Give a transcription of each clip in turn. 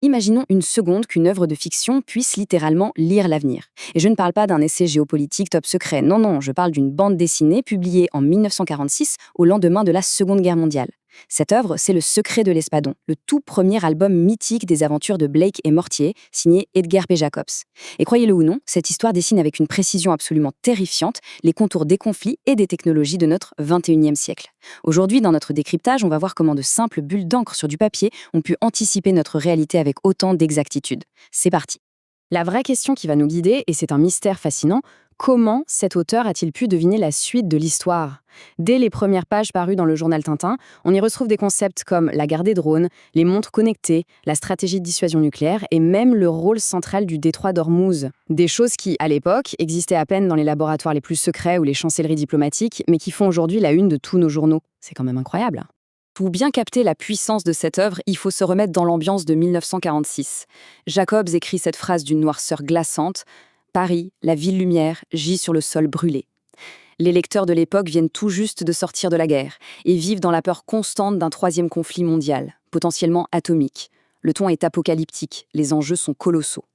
Imaginons une seconde qu'une œuvre de fiction puisse littéralement lire l'avenir. Et je ne parle pas d'un essai géopolitique top secret, non, non, je parle d'une bande dessinée publiée en 1946 au lendemain de la Seconde Guerre mondiale. Cette œuvre, c'est Le Secret de l'Espadon, le tout premier album mythique des aventures de Blake et Mortier, signé Edgar P. Jacobs. Et croyez-le ou non, cette histoire dessine avec une précision absolument terrifiante les contours des conflits et des technologies de notre 21e siècle. Aujourd'hui, dans notre décryptage, on va voir comment de simples bulles d'encre sur du papier ont pu anticiper notre réalité avec autant d'exactitude. C'est parti. La vraie question qui va nous guider, et c'est un mystère fascinant, comment cet auteur a-t-il pu deviner la suite de l'histoire ? Dès les premières pages parues dans le journal Tintin, on y retrouve des concepts comme la guerre des drones, les montres connectées, la stratégie de dissuasion nucléaire et même le rôle central du détroit d'Ormuz. Des choses qui, à l'époque, existaient à peine dans les laboratoires les plus secrets ou les chancelleries diplomatiques, mais qui font aujourd'hui la une de tous nos journaux. C'est quand même incroyable. Pour bien capter la puissance de cette œuvre, il faut se remettre dans l'ambiance de 1946. Jacobs écrit cette phrase d'une noirceur glaçante. Paris, la ville-lumière, gît sur le sol brûlé. Les lecteurs de l'époque viennent tout juste de sortir de la guerre et vivent dans la peur constante d'un troisième conflit mondial, potentiellement atomique. Le ton est apocalyptique, les enjeux sont colossaux.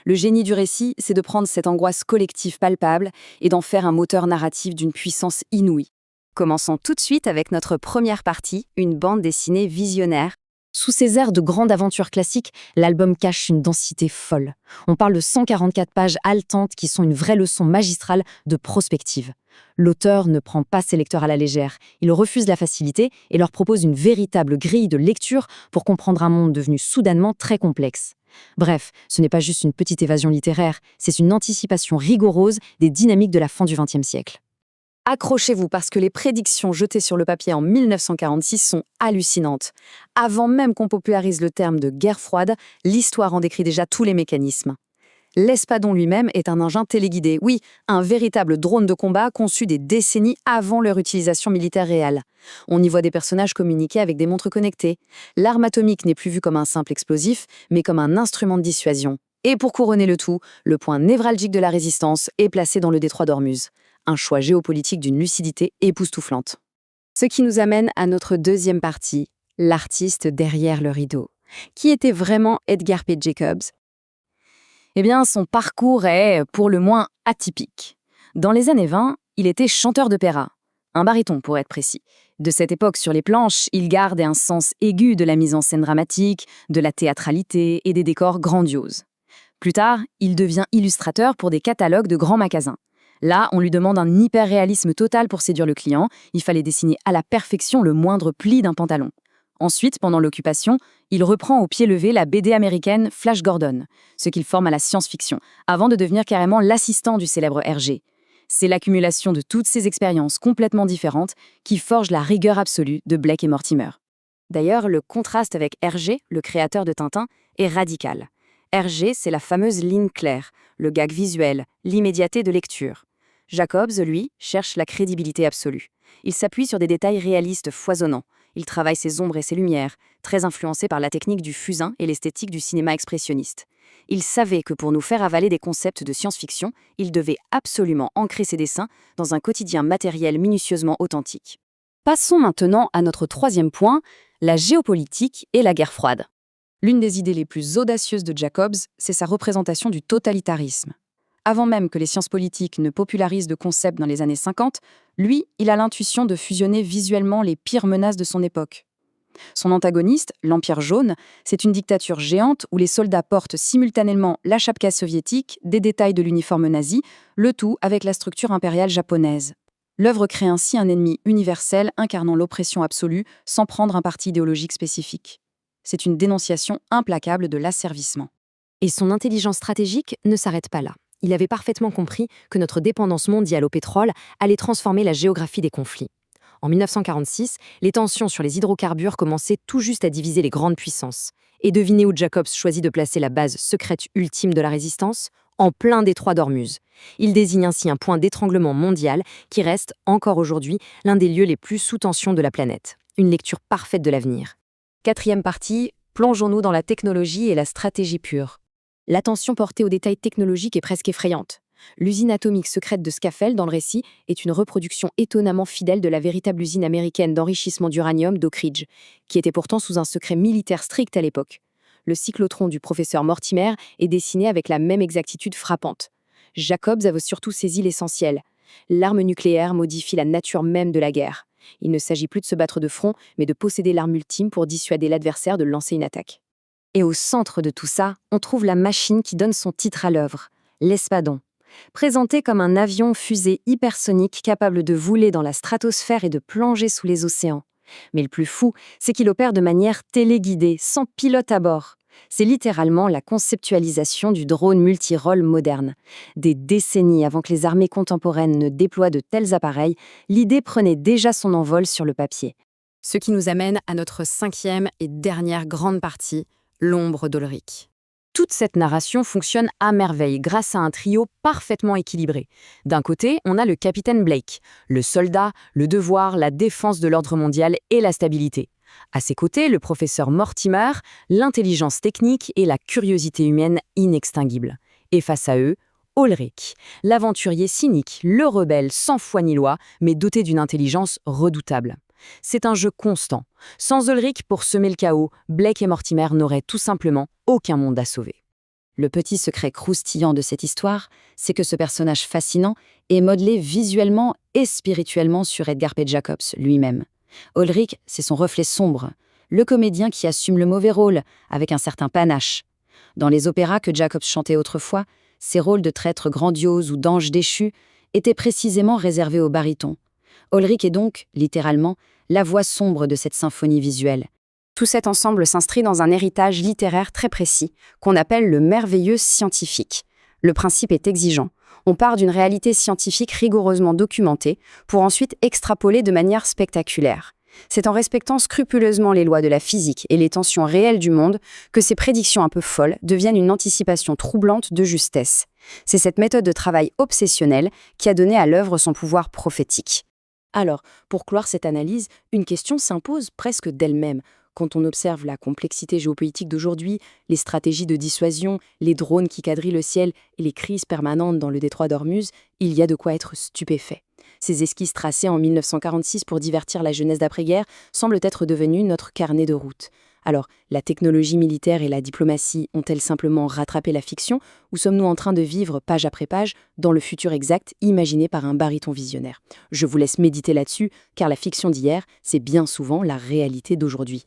Le génie du récit, c'est de prendre cette angoisse collective palpable et d'en faire un moteur narratif d'une puissance inouïe. Commençons tout de suite avec notre première partie, une bande dessinée visionnaire. Sous ces airs de grande aventure classique, l'album cache une densité folle. On parle de 144 pages haletantes qui sont une vraie leçon magistrale de prospective. L'auteur ne prend pas ses lecteurs à la légère, il refuse la facilité et leur propose une véritable grille de lecture pour comprendre un monde devenu soudainement très complexe. Bref, ce n'est pas juste une petite évasion littéraire, c'est une anticipation rigoureuse des dynamiques de la fin du XXe siècle. Accrochez-vous parce que les prédictions jetées sur le papier en 1946 sont hallucinantes. Avant même qu'on popularise le terme de guerre froide, l'histoire en décrit déjà tous les mécanismes. L'Espadon lui-même est un engin téléguidé, oui, un véritable drone de combat conçu des décennies avant leur utilisation militaire réelle. On y voit des personnages communiquer avec des montres connectées. L'arme atomique n'est plus vue comme un simple explosif, mais comme un instrument de dissuasion. Et pour couronner le tout, le point névralgique de la résistance est placé dans le détroit d'Ormuz. Un choix géopolitique d'une lucidité époustouflante. Ce qui nous amène à notre deuxième partie, l'artiste derrière le rideau. Qui était vraiment Edgar P. Jacobs ? Eh bien, son parcours est, pour le moins, atypique. Dans les années 20, il était chanteur d'opéra, un baryton pour être précis. De cette époque sur les planches, il garde un sens aigu de la mise en scène dramatique, de la théâtralité et des décors grandioses. Plus tard, il devient illustrateur pour des catalogues de grands magasins. Là, on lui demande un hyper-réalisme total pour séduire le client. Il fallait dessiner à la perfection le moindre pli d'un pantalon. Ensuite, pendant l'occupation, il reprend au pied levé la BD américaine Flash Gordon, ce qu'il forme à la science-fiction, avant de devenir carrément l'assistant du célèbre Hergé. C'est l'accumulation de toutes ces expériences complètement différentes qui forge la rigueur absolue de Blake et Mortimer. D'ailleurs, le contraste avec Hergé, le créateur de Tintin, est radical. Hergé, c'est la fameuse ligne claire, le gag visuel, l'immédiateté de lecture. Jacobs, lui, cherche la crédibilité absolue. Il s'appuie sur des détails réalistes foisonnants. Il travaille ses ombres et ses lumières, très influencé par la technique du fusain et l'esthétique du cinéma expressionniste. Il savait que pour nous faire avaler des concepts de science-fiction, il devait absolument ancrer ses dessins dans un quotidien matériel minutieusement authentique. Passons maintenant à notre troisième point, la géopolitique et la guerre froide. L'une des idées les plus audacieuses de Jacobs, c'est sa représentation du totalitarisme. Avant même que les sciences politiques ne popularisent de concepts dans les années 50, lui, il a l'intuition de fusionner visuellement les pires menaces de son époque. Son antagoniste, l'Empire jaune, c'est une dictature géante où les soldats portent simultanément la chapka soviétique, des détails de l'uniforme nazi, le tout avec la structure impériale japonaise. L'œuvre crée ainsi un ennemi universel incarnant l'oppression absolue sans prendre un parti idéologique spécifique. C'est une dénonciation implacable de l'asservissement. Et son intelligence stratégique ne s'arrête pas là. Il avait parfaitement compris que notre dépendance mondiale au pétrole allait transformer la géographie des conflits. En 1946, les tensions sur les hydrocarbures commençaient tout juste à diviser les grandes puissances. Et devinez où Jacobs choisit de placer la base secrète ultime de la résistance ? En plein détroit d'Ormuz. Il désigne ainsi un point d'étranglement mondial qui reste, encore aujourd'hui, l'un des lieux les plus sous tension de la planète. Une lecture parfaite de l'avenir. Quatrième partie, plongeons-nous dans la technologie et la stratégie pure. L'attention portée aux détails technologiques est presque effrayante. L'usine atomique secrète de Skafel, dans le récit, est une reproduction étonnamment fidèle de la véritable usine américaine d'enrichissement d'uranium d'Oak Ridge, qui était pourtant sous un secret militaire strict à l'époque. Le cyclotron du professeur Mortimer est dessiné avec la même exactitude frappante. Jacobs avait surtout saisi l'essentiel. L'arme nucléaire modifie la nature même de la guerre. Il ne s'agit plus de se battre de front, mais de posséder l'arme ultime pour dissuader l'adversaire de lancer une attaque. Et au centre de tout ça, on trouve la machine qui donne son titre à l'œuvre, l'Espadon. Présenté comme un avion-fusée hypersonique capable de voler dans la stratosphère et de plonger sous les océans. Mais le plus fou, c'est qu'il opère de manière téléguidée, sans pilote à bord. C'est littéralement la conceptualisation du drone multirôle moderne. Des décennies avant que les armées contemporaines ne déploient de tels appareils, l'idée prenait déjà son envol sur le papier. Ce qui nous amène à notre 5e et dernière grande partie, l'ombre d'Ulrich. Toute cette narration fonctionne à merveille grâce à un trio parfaitement équilibré. D'un côté, on a le capitaine Blake, le soldat, le devoir, la défense de l'ordre mondial et la stabilité. À ses côtés, le professeur Mortimer, l'intelligence technique et la curiosité humaine inextinguible. Et face à eux, Ulrich, l'aventurier cynique, le rebelle sans foi ni loi, mais doté d'une intelligence redoutable. C'est un jeu constant. Sans Ulrich pour semer le chaos, Blake et Mortimer n'auraient tout simplement aucun monde à sauver. Le petit secret croustillant de cette histoire, c'est que ce personnage fascinant est modelé visuellement et spirituellement sur Edgar P. Jacobs lui-même. Ulrich, c'est son reflet sombre, le comédien qui assume le mauvais rôle avec un certain panache. Dans les opéras que Jacobs chantait autrefois, ses rôles de traître grandiose ou d'ange déchu étaient précisément réservés aux barytons. Ulrich est donc, littéralement, la voix sombre de cette symphonie visuelle. Tout cet ensemble s'inscrit dans un héritage littéraire très précis, qu'on appelle le merveilleux scientifique. Le principe est exigeant. On part d'une réalité scientifique rigoureusement documentée pour ensuite extrapoler de manière spectaculaire. C'est en respectant scrupuleusement les lois de la physique et les tensions réelles du monde que ces prédictions un peu folles deviennent une anticipation troublante de justesse. C'est cette méthode de travail obsessionnelle qui a donné à l'œuvre son pouvoir prophétique. Alors, pour clore cette analyse, une question s'impose presque d'elle-même. Quand on observe la complexité géopolitique d'aujourd'hui, les stratégies de dissuasion, les drones qui quadrillent le ciel et les crises permanentes dans le détroit d'Ormuz, il y a de quoi être stupéfait. Ces esquisses tracées en 1946 pour divertir la jeunesse d'après-guerre semblent être devenues notre carnet de route. Alors, la technologie militaire et la diplomatie ont-elles simplement rattrapé la fiction, ou sommes-nous en train de vivre, page après page, dans le futur exact imaginé par un baryton visionnaire? Je vous laisse méditer là-dessus, car la fiction d'hier, c'est bien souvent la réalité d'aujourd'hui.